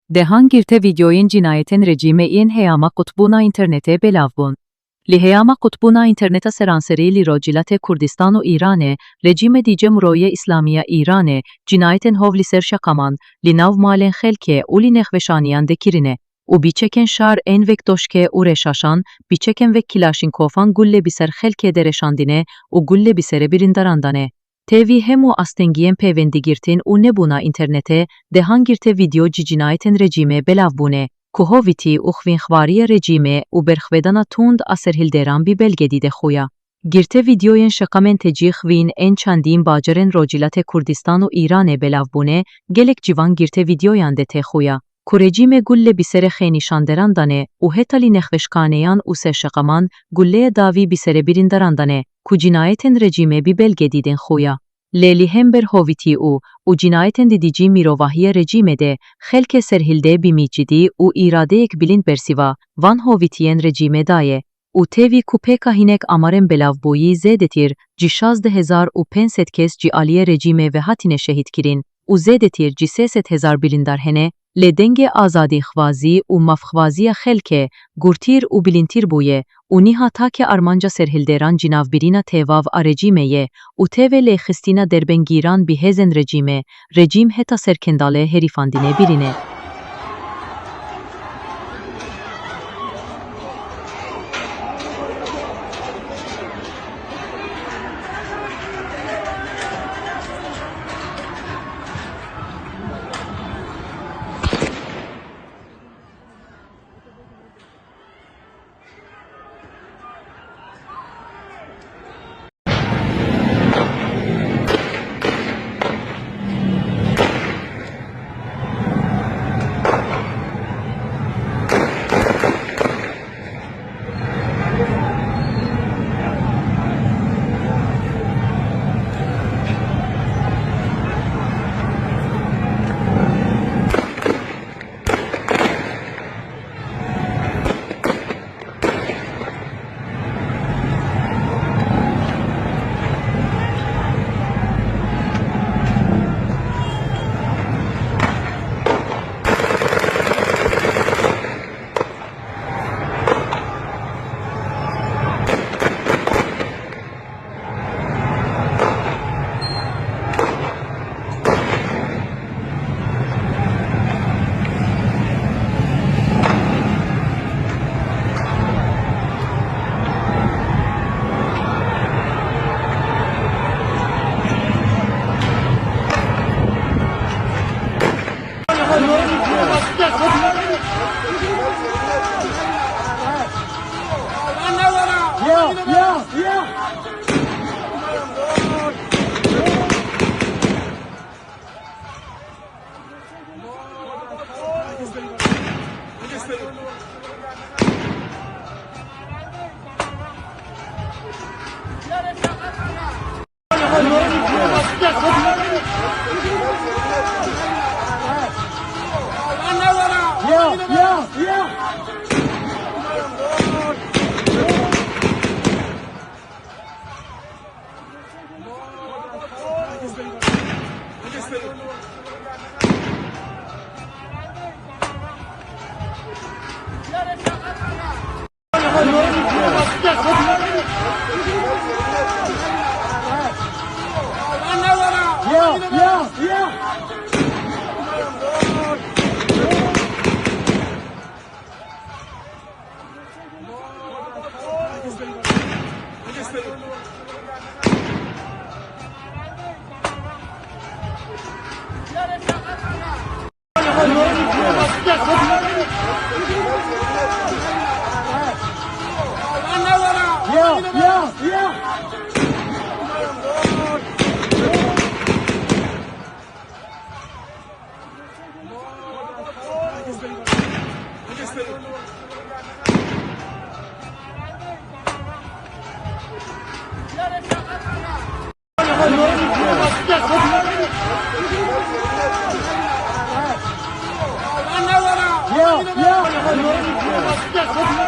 Dehan girte videoyin cinayetin rejime heyama kutbuna internete belavbun. Li heyama kutbuna interneta seranseri li rojilate Kurdistanu İranê, rejime di Cemhuriye İslamiya İranê, cinayetin hov li ser şakaman, li nav malen xelkê û li nexweşaniyan dekirine. û bîçekên şar ên vek doşkê û rêşaşan, bîçekên vek Kilaşinkofan gulle bi ser xelkê de reşandine û gulle bi serê birindarandane. Tevî hemû astengiyên pêvendigirtin û nebûna internetê, dehan girte video ji cinayetên rejîmê belavbûne, ku hovîtî û xwînxwariya rejîmê û berxwedana tund a serhilderan bi belgedî de xuya. Girte videoyên şeqamên tecî xwîn ên çandîn bajarên Rojhilatê Kurdistan û Îranê belavbûne, gelek civan girte videoyan de tê xuya. Ku rejîmê gulle bi serê xênîşanderan dane û heta lî nexweşkaneyan û serşeqaman gulleyê davî bi serê birindaran dane, ku cinayetên rejîmê bi belgedî tên xuya. Lê li hember hovîtî û cinayetên di dîcî mirovahiya rejîmê de, xelkê serhildê bi mîcidî û îradeyek bilind bersiva, van hovîtiyên rejîmê daye. û tevî ku pêka hinek amarên belavbûyî zêdetir, ji 16,500 kes ji aliyê rejîmê ve hatine şehîdkirin, û zêdetir ji 300,000 bilindar hene, lê dengê azadîxwazî û mafxwaziya xelkê gurtîr û bilintîr bûye, û nîha take armanca serhilderan ji navbîrîna têvav a rejîmê ye, û tevê lêxistina derbengîran bi hêzên rejîmê, rejîm heta serkendalê herîfandine birine. Yeah.